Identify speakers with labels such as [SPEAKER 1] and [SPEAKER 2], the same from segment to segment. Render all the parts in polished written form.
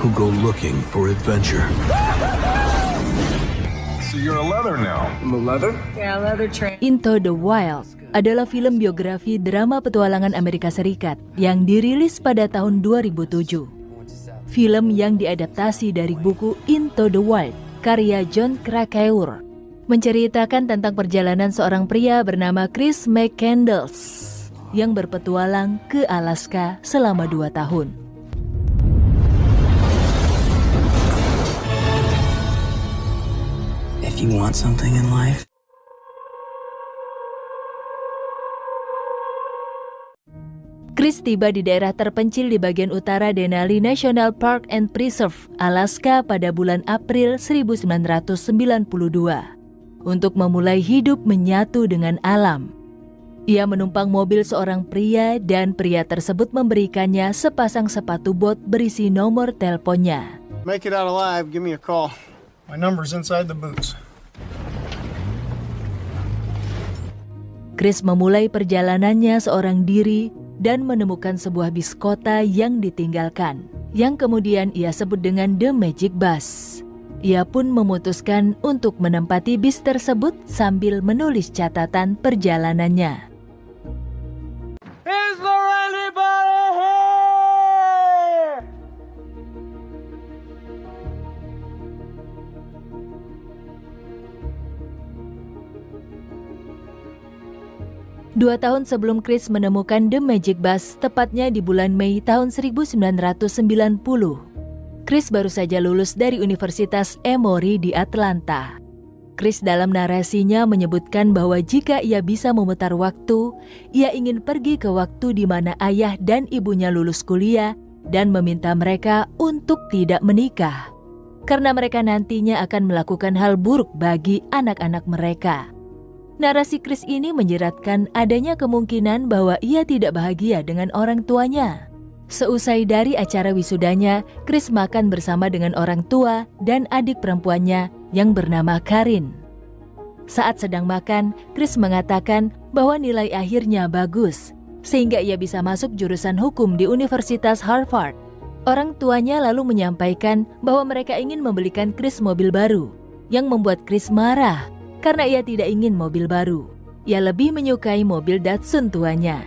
[SPEAKER 1] who go looking for adventure.
[SPEAKER 2] So you're a leather now.
[SPEAKER 1] I'm a leather?
[SPEAKER 3] Yeah, leather train.
[SPEAKER 4] Into the Wild adalah film biografi drama petualangan Amerika Serikat yang dirilis pada tahun 2007. Film yang diadaptasi dari buku Into the Wild karya Jon Krakauer menceritakan tentang perjalanan seorang pria bernama Chris McCandless yang berpetualang ke Alaska selama 2 tahun.
[SPEAKER 5] If you want something in life,
[SPEAKER 4] Chris tiba di daerah terpencil di bagian utara Denali National Park and Preserve, Alaska pada bulan April 1992 untuk memulai hidup menyatu dengan alam. Ia menumpang mobil seorang pria dan pria tersebut memberikannya sepasang sepatu bot berisi nomor teleponnya.
[SPEAKER 6] Make it out alive, give me a call. My number's inside the boots.
[SPEAKER 4] Chris memulai perjalanannya seorang diri dan menemukan sebuah bis kota yang ditinggalkan, yang kemudian ia sebut dengan The Magic Bus. Ia pun memutuskan untuk menempati bis tersebut sambil menulis catatan perjalanannya.
[SPEAKER 6] Is there anybody here?
[SPEAKER 4] 2 tahun sebelum Chris menemukan The Magic Bus, tepatnya di bulan Mei tahun 1990, Chris baru saja lulus dari Universitas Emory di Atlanta. Chris dalam narasinya menyebutkan bahwa jika ia bisa memutar waktu, ia ingin pergi ke waktu di mana ayah dan ibunya lulus kuliah dan meminta mereka untuk tidak menikah, karena mereka nantinya akan melakukan hal buruk bagi anak-anak mereka. Narasi Chris ini menjeratkan adanya kemungkinan bahwa ia tidak bahagia dengan orang tuanya. Seusai dari acara wisudanya, Chris makan bersama dengan orang tua dan adik perempuannya yang bernama Karin. Saat sedang makan, Chris mengatakan bahwa nilai akhirnya bagus, sehingga ia bisa masuk jurusan hukum di Universitas Harvard. Orang tuanya lalu menyampaikan bahwa mereka ingin membelikan Chris mobil baru, yang membuat Chris marah karena ia tidak ingin mobil baru. Ia lebih menyukai mobil Datsun tuanya.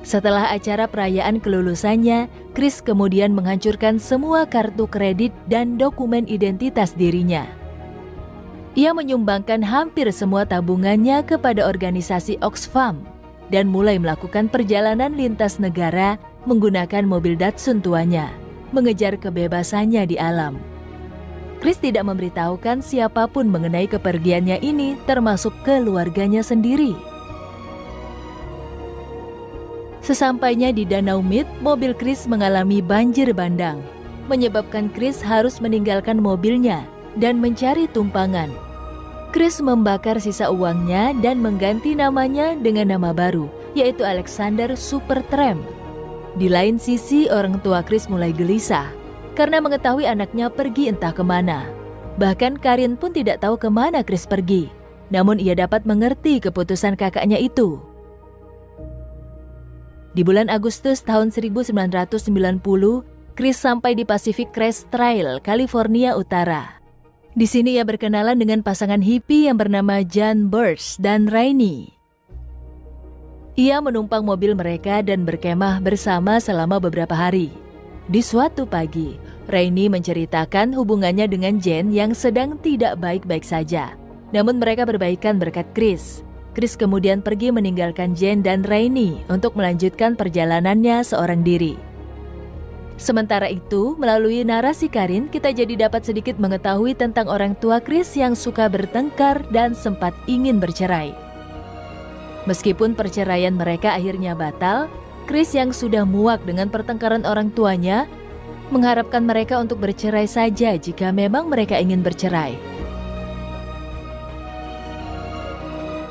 [SPEAKER 4] Setelah acara perayaan kelulusannya, Chris kemudian menghancurkan semua kartu kredit dan dokumen identitas dirinya. Ia menyumbangkan hampir semua tabungannya kepada organisasi Oxfam dan mulai melakukan perjalanan lintas negara menggunakan mobil Datsun tuanya, mengejar kebebasannya di alam. Chris tidak memberitahukan siapapun mengenai kepergiannya ini, termasuk keluarganya sendiri. Sesampainya di Danau Mead, mobil Chris mengalami banjir bandang, menyebabkan Chris harus meninggalkan mobilnya dan mencari tumpangan. Chris membakar sisa uangnya dan mengganti namanya dengan nama baru, yaitu Alexander Supertramp. Di lain sisi, orang tua Chris mulai gelisah karena mengetahui anaknya pergi entah kemana. Bahkan Karin pun tidak tahu kemana Chris pergi, namun ia dapat mengerti keputusan kakaknya itu. Di bulan Agustus tahun 1990, Chris sampai di Pacific Crest Trail, California Utara. Di sini ia berkenalan dengan pasangan hippie yang bernama Jan Burch dan Rainey. Ia menumpang mobil mereka dan berkemah bersama selama beberapa hari. Di suatu pagi, Rainey menceritakan hubungannya dengan Jan yang sedang tidak baik-baik saja. Namun mereka berbaikan berkat Chris. Chris kemudian pergi meninggalkan Jen dan Rainey untuk melanjutkan perjalanannya seorang diri. Sementara itu, melalui narasi Karin, kita jadi dapat sedikit mengetahui tentang orang tua Chris yang suka bertengkar dan sempat ingin bercerai. Meskipun perceraian mereka akhirnya batal, Chris yang sudah muak dengan pertengkaran orang tuanya, mengharapkan mereka untuk bercerai saja jika memang mereka ingin bercerai.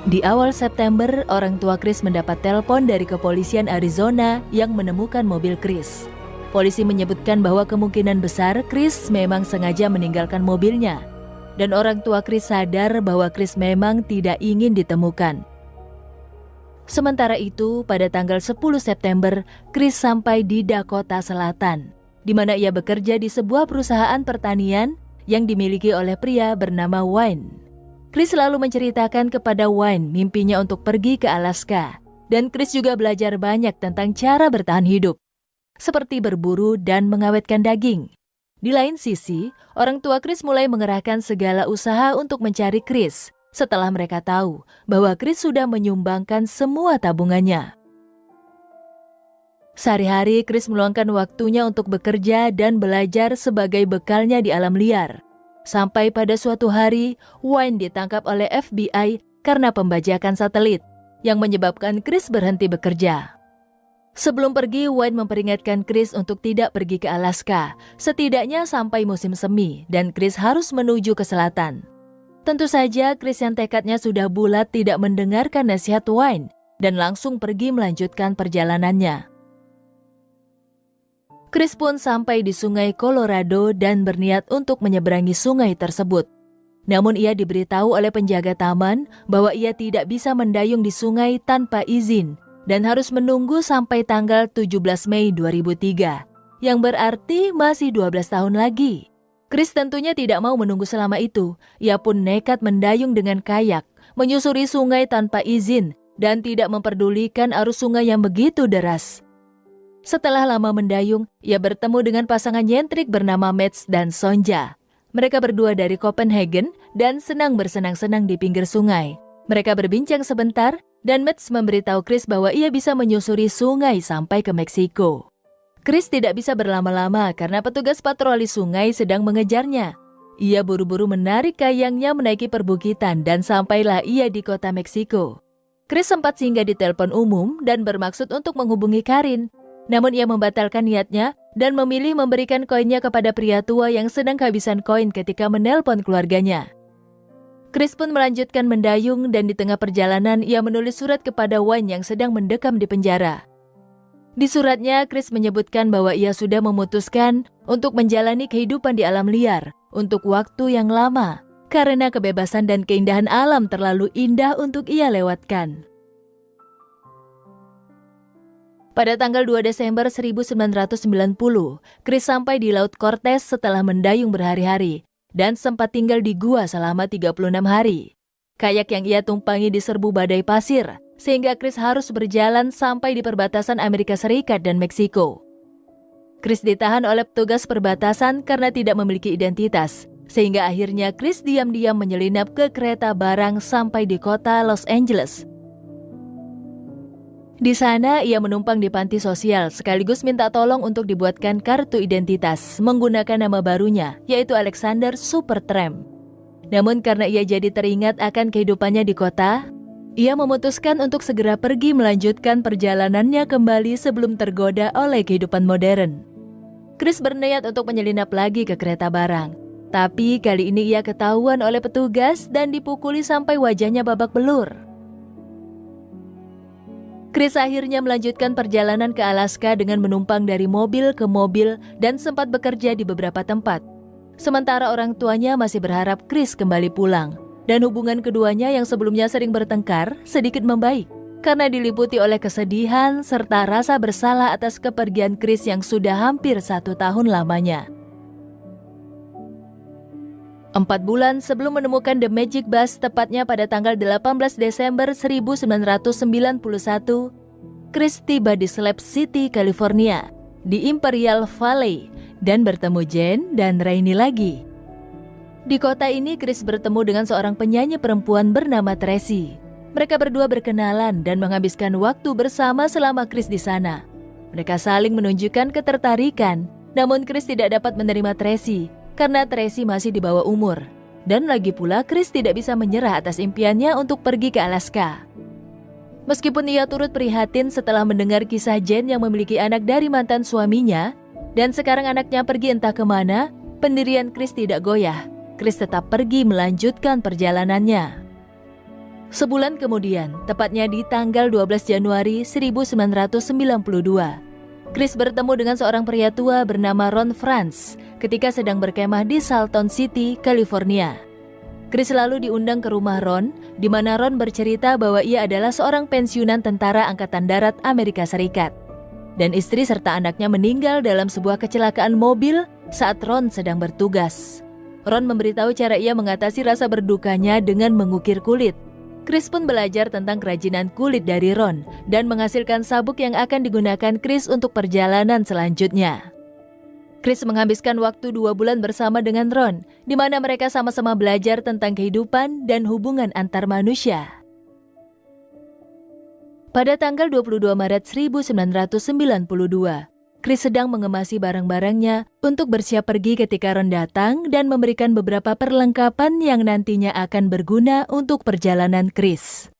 [SPEAKER 4] Di awal September, orang tua Chris mendapat telepon dari kepolisian Arizona yang menemukan mobil Chris. Polisi menyebutkan bahwa kemungkinan besar Chris memang sengaja meninggalkan mobilnya, dan orang tua Chris sadar bahwa Chris memang tidak ingin ditemukan. Sementara itu, pada tanggal 10 September, Chris sampai di Dakota Selatan. di mana ia bekerja di sebuah perusahaan pertanian yang dimiliki oleh pria bernama Wayne. Chris selalu menceritakan kepada Wayne mimpinya untuk pergi ke Alaska, dan Chris juga belajar banyak tentang cara bertahan hidup, seperti berburu dan mengawetkan daging. Di lain sisi, orang tua Chris mulai mengerahkan segala usaha untuk mencari Chris setelah mereka tahu bahwa Chris sudah menyumbangkan semua tabungannya. Sehari-hari Chris meluangkan waktunya untuk bekerja dan belajar sebagai bekalnya di alam liar. Sampai pada suatu hari, Wayne ditangkap oleh FBI karena pembajakan satelit, yang menyebabkan Chris berhenti bekerja. Sebelum pergi, Wayne memperingatkan Chris untuk tidak pergi ke Alaska, setidaknya sampai musim semi, dan Chris harus menuju ke selatan. Tentu saja, Chris yang tekadnya sudah bulat tidak mendengarkan nasihat Wayne, dan langsung pergi melanjutkan perjalanannya. Chris pun sampai di sungai Colorado dan berniat untuk menyeberangi sungai tersebut. Namun ia diberitahu oleh penjaga taman bahwa ia tidak bisa mendayung di sungai tanpa izin, dan harus menunggu sampai tanggal 17 Mei 2003, yang berarti masih 12 tahun lagi. Chris tentunya tidak mau menunggu selama itu. Ia pun nekat mendayung dengan kayak, menyusuri sungai tanpa izin, dan tidak memperdulikan arus sungai yang begitu deras. Setelah lama mendayung, ia bertemu dengan pasangan nyentrik bernama Mats dan Sonja. Mereka berdua dari Copenhagen dan senang bersenang-senang di pinggir sungai. Mereka berbincang sebentar, dan Mats memberitahu Chris bahwa ia bisa menyusuri sungai sampai ke Meksiko. Chris tidak bisa berlama-lama karena petugas patroli sungai sedang mengejarnya. Ia buru-buru menarik kayangnya menaiki perbukitan dan sampailah ia di kota Meksiko. Chris sempat singgah di telepon umum dan bermaksud untuk menghubungi Karin. Namun ia membatalkan niatnya dan memilih memberikan koinnya kepada pria tua yang sedang kehabisan koin ketika menelpon keluarganya. Chris pun melanjutkan mendayung dan di tengah perjalanan ia menulis surat kepada Wayne yang sedang mendekam di penjara. Di suratnya, Chris menyebutkan bahwa ia sudah memutuskan untuk menjalani kehidupan di alam liar untuk waktu yang lama karena kebebasan dan keindahan alam terlalu indah untuk ia lewatkan. Pada tanggal 2 Desember 1990, Chris sampai di Laut Cortez setelah mendayung berhari-hari dan sempat tinggal di gua selama 36 hari. Kayak yang ia tumpangi diserbu badai pasir, sehingga Chris harus berjalan sampai di perbatasan Amerika Serikat dan Meksiko. Chris ditahan oleh petugas perbatasan karena tidak memiliki identitas, sehingga akhirnya Chris diam-diam menyelinap ke kereta barang sampai di kota Los Angeles. Di sana, ia menumpang di panti sosial sekaligus minta tolong untuk dibuatkan kartu identitas menggunakan nama barunya, yaitu Alexander Supertramp. Namun karena ia jadi teringat akan kehidupannya di kota, ia memutuskan untuk segera pergi melanjutkan perjalanannya kembali sebelum tergoda oleh kehidupan modern. Chris berniat untuk menyelinap lagi ke kereta barang, tapi kali ini ia ketahuan oleh petugas dan dipukuli sampai wajahnya babak belur. Chris akhirnya melanjutkan perjalanan ke Alaska dengan menumpang dari mobil ke mobil dan sempat bekerja di beberapa tempat. Sementara orang tuanya masih berharap Chris kembali pulang, dan hubungan keduanya yang sebelumnya sering bertengkar sedikit membaik karena diliputi oleh kesedihan serta rasa bersalah atas kepergian Chris yang sudah hampir 1 tahun lamanya. 4 bulan sebelum menemukan The Magic Bus, tepatnya pada tanggal 18 Desember 1991, Chris tiba di Slab City, California, di Imperial Valley, dan bertemu Jane dan Rainey lagi. Di kota ini, Chris bertemu dengan seorang penyanyi perempuan bernama Tracy. Mereka berdua berkenalan dan menghabiskan waktu bersama selama Chris di sana. Mereka saling menunjukkan ketertarikan, namun Chris tidak dapat menerima Tracy karena Tracy masih di bawah umur. Dan lagi pula Chris tidak bisa menyerah atas impiannya untuk pergi ke Alaska. Meskipun ia turut prihatin setelah mendengar kisah Jane yang memiliki anak dari mantan suaminya, dan sekarang anaknya pergi entah kemana, pendirian Chris tidak goyah. Chris tetap pergi melanjutkan perjalanannya. Sebulan kemudian, tepatnya di tanggal 12 Januari 1992, Chris bertemu dengan seorang pria tua bernama Ron Franz ketika sedang berkemah di Salton City, California. Chris lalu diundang ke rumah Ron, di mana Ron bercerita bahwa ia adalah seorang pensiunan tentara Angkatan Darat Amerika Serikat. dan istri serta anaknya meninggal dalam sebuah kecelakaan mobil saat Ron sedang bertugas. Ron memberitahu cara ia mengatasi rasa berdukanya dengan mengukir kulit. Chris pun belajar tentang kerajinan kulit dari Ron dan menghasilkan sabuk yang akan digunakan Chris untuk perjalanan selanjutnya. Chris menghabiskan waktu 2 bulan bersama dengan Ron, di mana mereka sama-sama belajar tentang kehidupan dan hubungan antar manusia. Pada tanggal 22 Maret 1992, Chris sedang mengemasi barang-barangnya untuk bersiap pergi ketika Ron datang dan memberikan beberapa perlengkapan yang nantinya akan berguna untuk perjalanan Chris.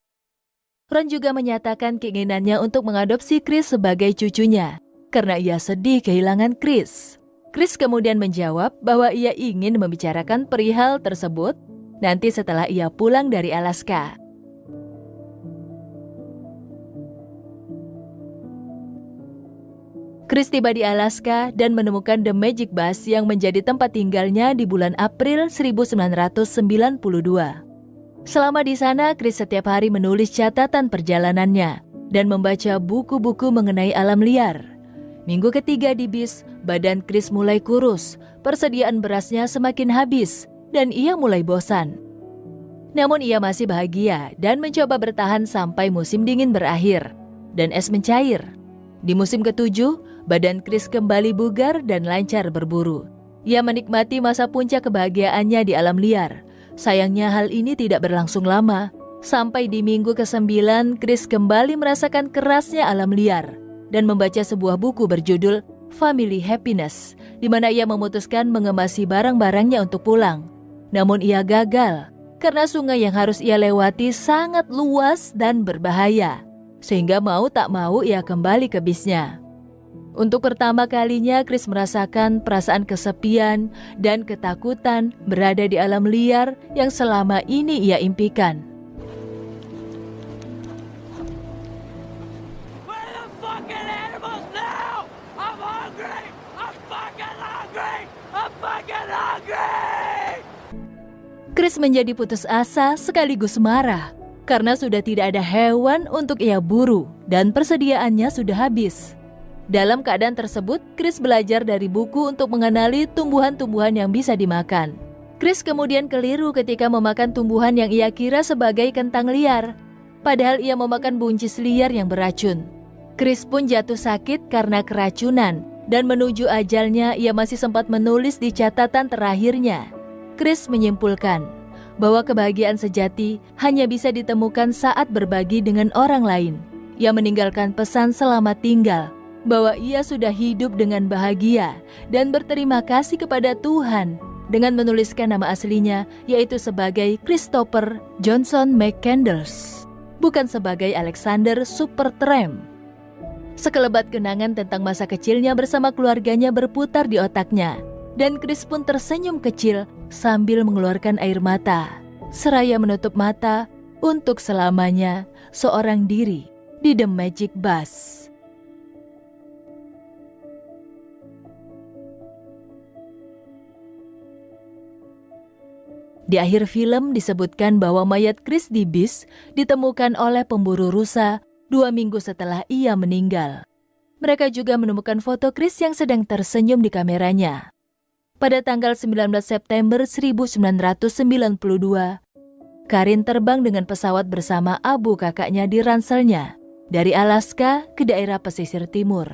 [SPEAKER 4] Ron juga menyatakan keinginannya untuk mengadopsi Chris sebagai cucunya, karena ia sedih kehilangan Chris. Chris kemudian menjawab bahwa ia ingin membicarakan perihal tersebut nanti setelah ia pulang dari Alaska. Chris tiba di Alaska dan menemukan The Magic Bus yang menjadi tempat tinggalnya di bulan April 1992. Selama di sana, Chris setiap hari menulis catatan perjalanannya dan membaca buku-buku mengenai alam liar. Minggu ketiga di bis, badan Chris mulai kurus, persediaan berasnya semakin habis, dan ia mulai bosan. Namun ia masih bahagia dan mencoba bertahan sampai musim dingin berakhir, dan es mencair. Di musim ketujuh, badan Chris kembali bugar dan lancar berburu. Ia menikmati masa puncak kebahagiaannya di alam liar. Sayangnya hal ini tidak berlangsung lama. Sampai di minggu ke-9, Chris kembali merasakan kerasnya alam liar dan membaca sebuah buku berjudul Family Happiness, di mana ia memutuskan mengemasi barang-barangnya untuk pulang. Namun ia gagal, karena sungai yang harus ia lewati sangat luas dan berbahaya. Sehingga mau tak mau ia kembali ke bisnya. Untuk pertama kalinya Chris merasakan perasaan kesepian dan ketakutan berada di alam liar yang selama ini ia impikan. Chris menjadi putus asa sekaligus marah karena sudah tidak ada hewan untuk ia buru dan persediaannya sudah habis. Dalam keadaan tersebut, Chris belajar dari buku untuk mengenali tumbuhan-tumbuhan yang bisa dimakan. Chris kemudian keliru ketika memakan tumbuhan yang ia kira sebagai kentang liar, padahal ia memakan buncis liar yang beracun. Chris pun jatuh sakit karena keracunan, dan menuju ajalnya ia masih sempat menulis di catatan terakhirnya. Chris menyimpulkan bahwa kebahagiaan sejati hanya bisa ditemukan saat berbagi dengan orang lain. Ia meninggalkan pesan selamat tinggal, bahwa ia sudah hidup dengan bahagia dan berterima kasih kepada Tuhan dengan menuliskan nama aslinya, yaitu sebagai Christopher Johnson McCandless, bukan sebagai Alexander Supertramp. Sekelebat kenangan tentang masa kecilnya bersama keluarganya berputar di otaknya, dan Chris pun tersenyum kecil sambil mengeluarkan air mata, seraya menutup mata untuk selamanya seorang diri di The Magic Bus. Di akhir film disebutkan bahwa mayat Chris di bis ditemukan oleh pemburu rusa 2 minggu setelah ia meninggal. Mereka juga menemukan foto Chris yang sedang tersenyum di kameranya. Pada tanggal 19 September 1992, Karin terbang dengan pesawat bersama abu kakaknya di ranselnya dari Alaska ke daerah pesisir timur.